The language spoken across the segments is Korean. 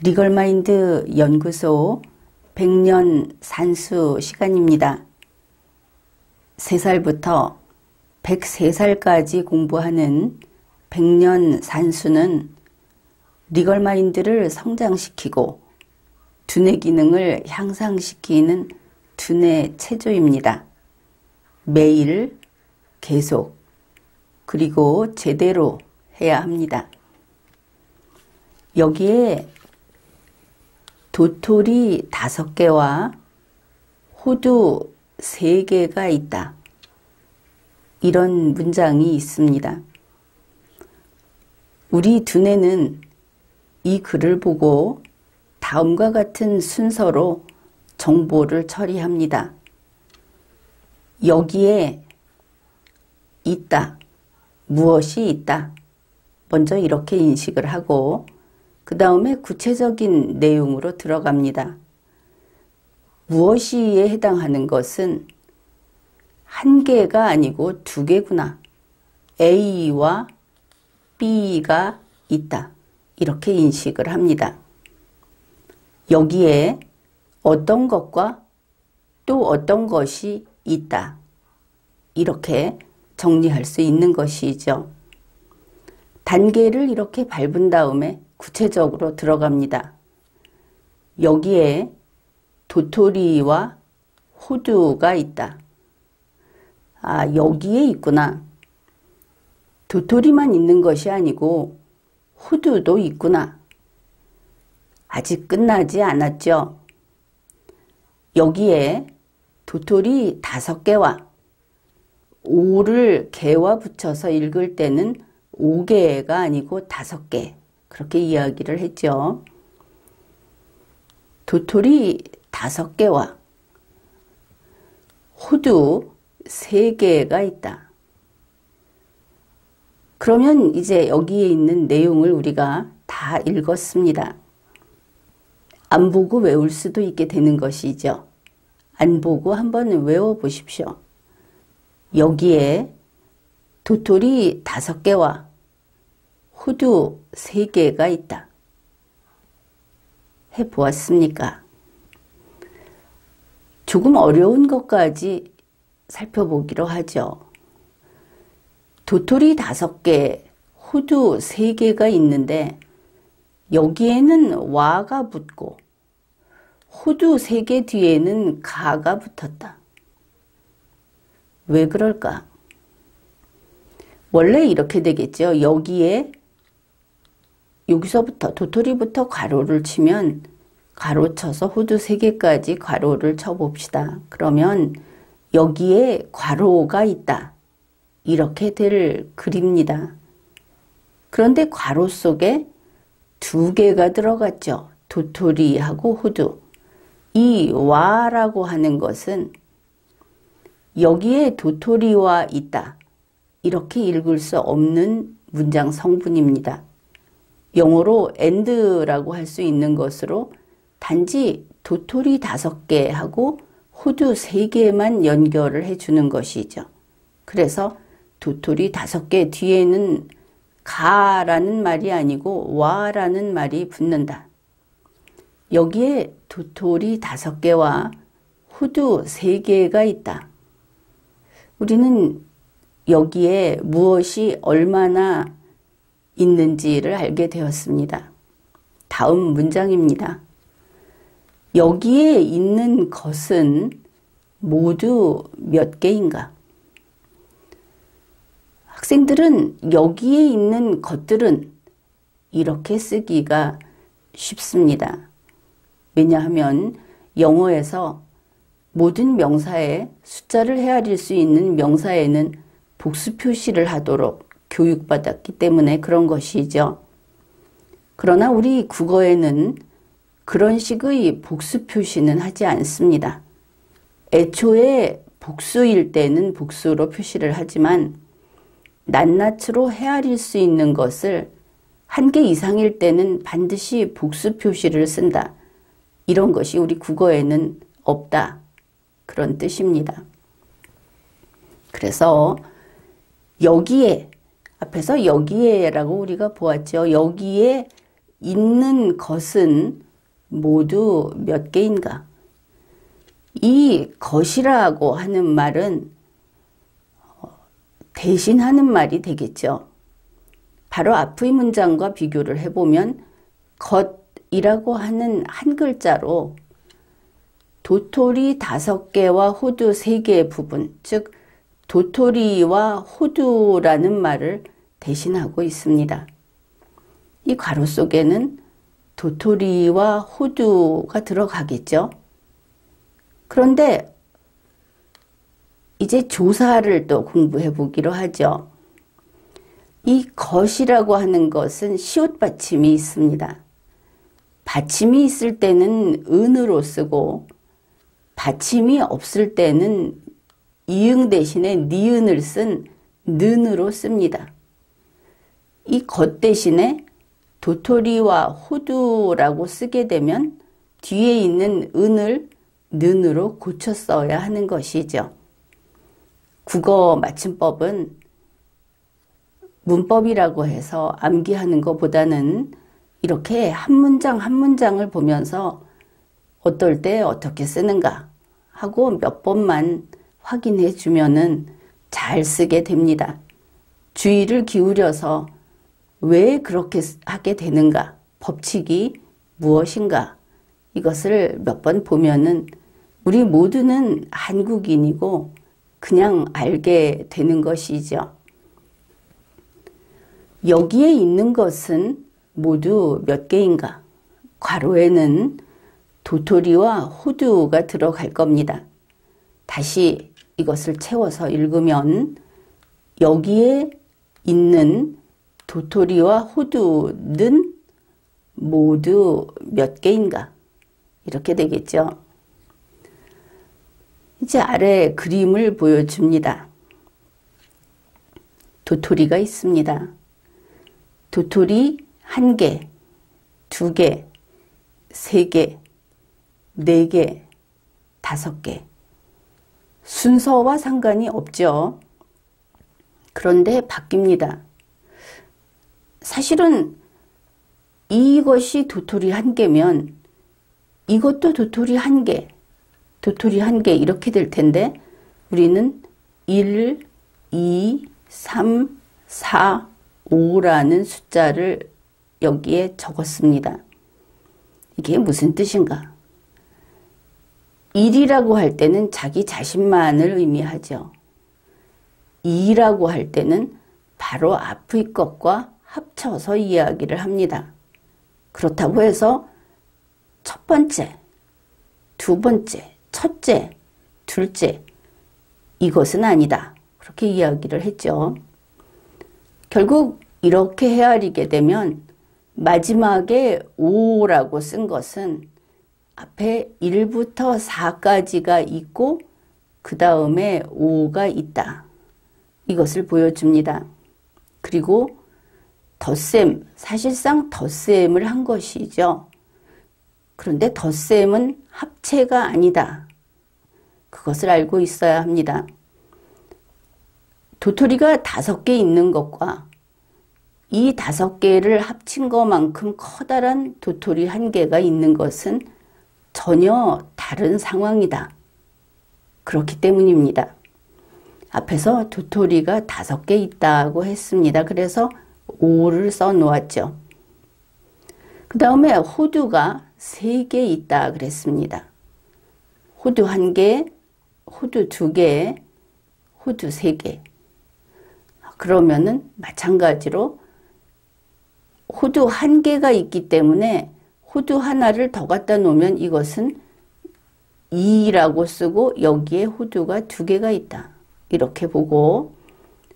리걸마인드 연구소 100년 산수 시간입니다. 3살부터 103살까지 공부하는 100년 산수는 리걸마인드를 성장시키고 두뇌 기능을 향상시키는 두뇌 체조입니다. 매일 계속 그리고 제대로 해야 합니다. 여기에 도토리 5개와 호두 3개가 있다. 이런 문장이 있습니다. 우리 두뇌는 이 글을 보고 다음과 같은 순서로 정보를 처리합니다. 여기에 있다. 무엇이 있다. 먼저 이렇게 인식을 하고 그 다음에 구체적인 내용으로 들어갑니다. 무엇이에 해당하는 것은 1개가 아니고 2개구나. A와 B가 있다. 이렇게 인식을 합니다. 여기에 어떤 것과 또 어떤 것이 있다. 이렇게 정리할 수 있는 것이죠. 단계를 이렇게 밟은 다음에 구체적으로 들어갑니다. 여기에 도토리와 호두가 있다. 아, 여기에 있구나. 도토리만 있는 것이 아니고 호두도 있구나. 아직 끝나지 않았죠. 여기에 도토리 5개와 5를 개와 붙여서 읽을 때는 5개가 아니고 5개. 그렇게 이야기를 했죠. 도토리 5개와 호두 3개가 있다. 그러면 이제 여기에 있는 내용을 우리가 다 읽었습니다. 안 보고 외울 수도 있게 되는 것이죠. 안 보고 한번 외워보십시오. 여기에 도토리 5개와 호두 3개가 있다. 해보았습니까? 조금 어려운 것까지 살펴보기로 하죠. 도토리 5개, 호두 3개가 있는데 여기에는 와가 붙고 호두 3개 뒤에는 가가 붙었다. 왜 그럴까? 원래 이렇게 되겠죠. 여기서부터 도토리부터 괄호를 치면 가로 쳐서 호두 3개까지 괄호를 쳐봅시다. 그러면 여기에 괄호가 있다. 이렇게 될 글입니다. 그런데 괄호 속에 2개가 들어갔죠. 도토리하고 호두. 이 와라고 하는 것은 여기에 도토리와 있다. 이렇게 읽을 수 없는 문장 성분입니다. 영어로 and라고 할 수 있는 것으로 단지 도토리 5개하고 호두 3개만 연결을 해주는 것이죠. 그래서 도토리 5개 뒤에는 가라는 말이 아니고 와라는 말이 붙는다. 여기에 도토리 5개와 호두 3개가 있다. 우리는 여기에 무엇이 얼마나 있는지를 알게 되었습니다. 다음 문장입니다. 여기에 있는 것은 모두 몇 개인가? 학생들은 여기에 있는 것들은 이렇게 쓰기가 쉽습니다. 왜냐하면 영어에서 모든 명사에 숫자를 헤아릴 수 있는 명사에는 복수 표시를 하도록 교육받았기 때문에 그런 것이죠. 그러나 우리 국어에는 그런 식의 복수 표시는 하지 않습니다. 애초에 복수일 때는 복수로 표시를 하지만 낱낱으로 헤아릴 수 있는 것을 1개 이상일 때는 반드시 복수 표시를 쓴다. 이런 것이 우리 국어에는 없다. 그런 뜻입니다. 그래서 여기에 앞에서 여기에라고 우리가 보았죠. 여기에 있는 것은 모두 몇 개인가? 이 것이라고 하는 말은 대신하는 말이 되겠죠. 바로 앞의 문장과 비교를 해보면 것이라고 하는 한 글자로 도토리 5개와 호두 3개의 부분, 즉 도토리와 호두라는 말을 대신하고 있습니다. 이 괄호 속에는 도토리와 호두가 들어가겠죠. 그런데 이제 조사를 또 공부해 보기로 하죠. 이 것이라고 하는 것은 시옷 받침이 있습니다. 받침이 있을 때는 은으로 쓰고 받침이 없을 때는 이응 대신에 니은을 쓴 는으로 씁니다. 이 것 대신에 도토리와 호두라고 쓰게 되면 뒤에 있는 은을 는으로 고쳐 써야 하는 것이죠. 국어 맞춤법은 문법이라고 해서 암기하는 것보다는 이렇게 한 문장 한 문장을 보면서 어떨 때 어떻게 쓰는가 하고 몇 번만 확인해 주면은 잘 쓰게 됩니다. 주의를 기울여서 왜 그렇게 하게 되는가, 법칙이 무엇인가, 이것을 몇 번 보면은 우리 모두는 한국인이고 그냥 알게 되는 것이죠. 여기에 있는 것은 모두 몇 개인가? 괄호에는 도토리와 호두가 들어갈 겁니다. 다시 이것을 채워서 읽으면 여기에 있는 도토리와 호두는 모두 몇 개인가? 이렇게 되겠죠. 이제 아래 그림을 보여줍니다. 도토리가 있습니다. 도토리 1개, 2개, 3개, 4개, 5개. 순서와 상관이 없죠. 그런데 바뀝니다. 사실은 이것이 도토리 1개면 이것도 도토리 1개, 도토리 1개 이렇게 될 텐데 우리는 1, 2, 3, 4, 5라는 숫자를 여기에 적었습니다. 이게 무슨 뜻인가? 1이라고 할 때는 자기 자신만을 의미하죠. 2라고 할 때는 바로 앞의 것과 합쳐서 이야기를 합니다. 그렇다고 해서 첫 번째, 두 번째, 첫째, 둘째 이것은 아니다. 그렇게 이야기를 했죠. 결국 이렇게 헤아리게 되면 마지막에 5라고 쓴 것은 앞에 1부터 4까지가 있고 그 다음에 5가 있다. 이것을 보여줍니다. 그리고 덧셈, 사실상 덧셈을 한 것이죠. 그런데 덧셈은 합체가 아니다. 그것을 알고 있어야 합니다. 도토리가 5개 있는 것과 이 5개를 합친 것만큼 커다란 도토리 1개가 있는 것은 전혀 다른 상황이다. 그렇기 때문입니다. 앞에서 도토리가 5개 있다고 했습니다. 그래서 5를 써 놓았죠. 그 다음에 호두가 3개 있다 그랬습니다. 호두 1개, 호두 2개, 호두 3개. 그러면은 마찬가지로 호두 1개가 있기 때문에 호두 하나를 더 갖다 놓으면 이것은 2라고 쓰고 여기에 호두가 2개가 있다. 이렇게 보고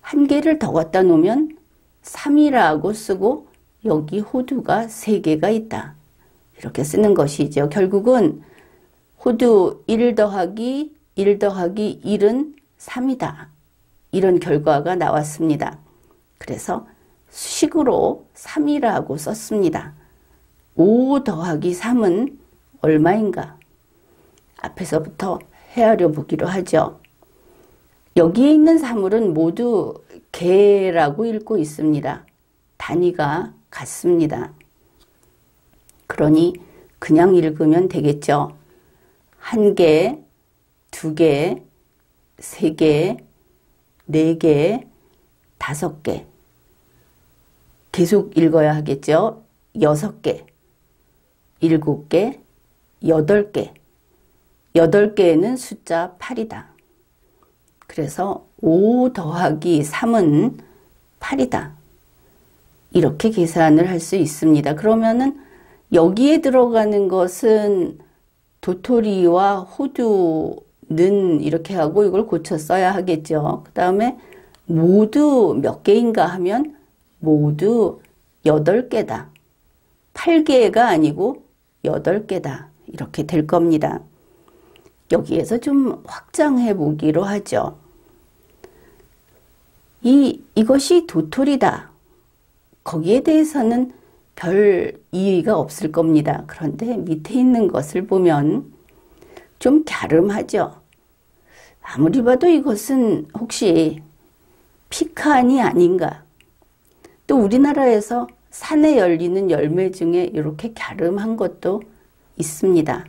1개를 더 갖다 놓으면 3이라고 쓰고 여기 호두가 3개가 있다. 이렇게 쓰는 것이죠. 결국은 호두 1 더하기 1 더하기 1은 3이다. 이런 결과가 나왔습니다. 그래서 수식으로 3이라고 썼습니다. 5 더하기 3은 얼마인가? 앞에서부터 헤아려 보기로 하죠. 여기에 있는 사물은 모두 개라고 읽고 있습니다. 단위가 같습니다. 그러니 그냥 읽으면 되겠죠. 1개, 2개, 3개, 4개, 5개. 계속 읽어야 하겠죠. 6개, 7개, 8개. 8개는 숫자 8이다. 그래서 5 더하기 3은 8이다. 이렇게 계산을 할 수 있습니다. 그러면은 여기에 들어가는 것은 도토리와 호두는 이렇게 하고 이걸 고쳐 써야 하겠죠. 그 다음에 모두 몇 개인가 하면 모두 8개다. 8개가 아니고 8개다. 이렇게 될 겁니다. 여기에서 좀 확장해 보기로 하죠. 이것이 도토리다. 거기에 대해서는 별 이의가 없을 겁니다. 그런데 밑에 있는 것을 보면 좀 갸름하죠. 아무리 봐도 이것은 혹시 피칸이 아닌가. 또 우리나라에서 산에 열리는 열매 중에 이렇게 갸름한 것도 있습니다.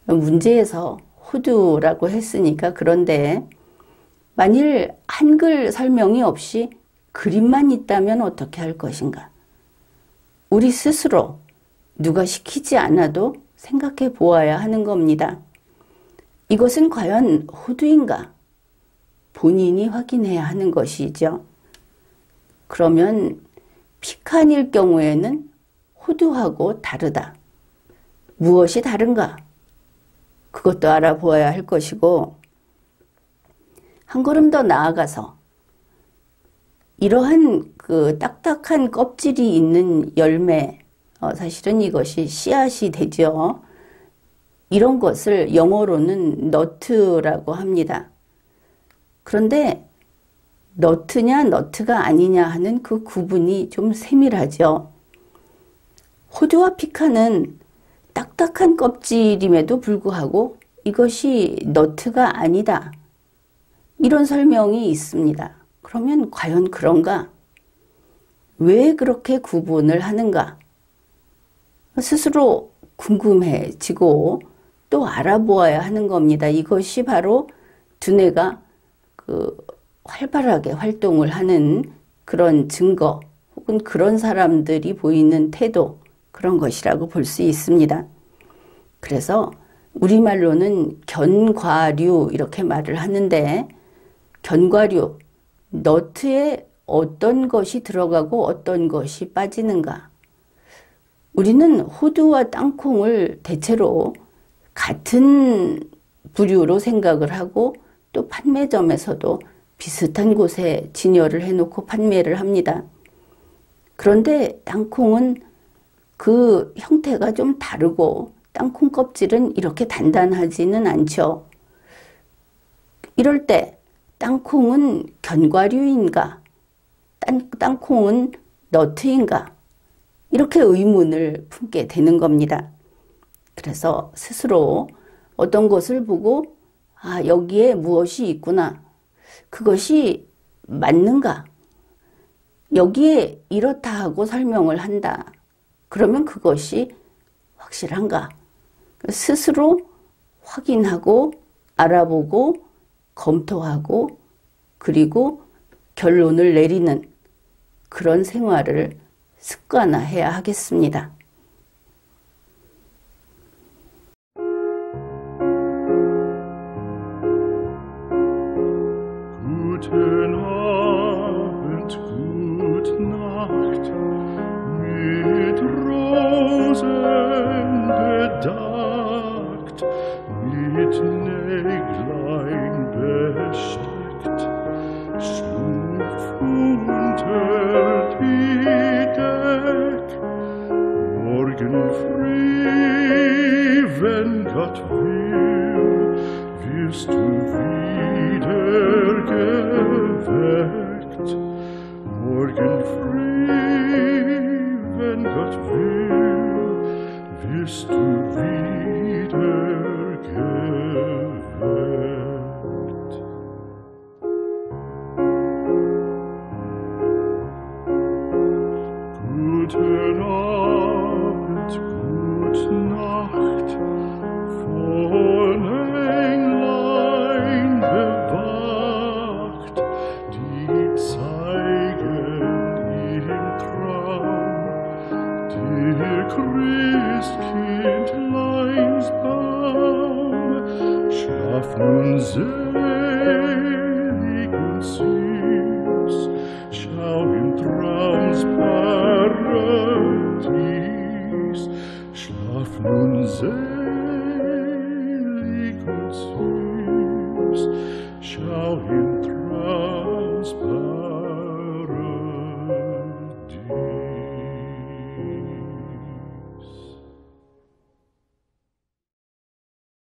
문제에서 호두라고 했으니까 그런데 만일 한글 설명이 없이 그림만 있다면 어떻게 할 것인가? 우리 스스로 누가 시키지 않아도 생각해 보아야 하는 겁니다. 이것은 과연 호두인가? 본인이 확인해야 하는 것이죠. 그러면 피칸일 경우에는 호두하고 다르다. 무엇이 다른가? 그것도 알아보아야 할 것이고, 한 걸음 더 나아가서 이러한 그 딱딱한 껍질이 있는 열매, 사실은 이것이 씨앗이 되죠. 이런 것을 영어로는 너트라고 합니다. 그런데 너트냐 너트가 아니냐 하는 그 구분이 좀 세밀하죠. 호두와 피칸은 딱딱한 껍질임에도 불구하고 이것이 너트가 아니다. 이런 설명이 있습니다. 그러면 과연 그런가? 왜 그렇게 구분을 하는가? 스스로 궁금해지고 또 알아보아야 하는 겁니다. 이것이 바로 두뇌가 활발하게 활동을 하는 그런 증거 혹은 그런 사람들이 보이는 태도, 그런 것이라고 볼 수 있습니다. 그래서 우리말로는 견과류 이렇게 말을 하는데, 견과류, 너트에 어떤 것이 들어가고 어떤 것이 빠지는가? 우리는 호두와 땅콩을 대체로 같은 부류로 생각을 하고 또 판매점에서도 비슷한 곳에 진열을 해놓고 판매를 합니다. 그런데 땅콩은 그 형태가 좀 다르고 땅콩 껍질은 이렇게 단단하지는 않죠. 이럴 때 땅콩은 견과류인가? 땅콩은 너트인가? 이렇게 의문을 품게 되는 겁니다. 그래서 스스로 어떤 것을 보고 여기에 무엇이 있구나. 그것이 맞는가? 여기에 이렇다 하고 설명을 한다. 그러면 그것이 확실한가? 스스로 확인하고 알아보고 검토하고 그리고 결론을 내리는 그런 생활을 습관화해야 하겠습니다. Guten Abend, gute Nacht, mit Rosen bedeckt, mit Näglein besteckt, schlupf unter die Deck, morgen früh, wenn Gott will, wirst du wieder geweckt. Morgen früh, wenn Gott will, wirst du wieder geweckt. Guten Abend, selig und süß.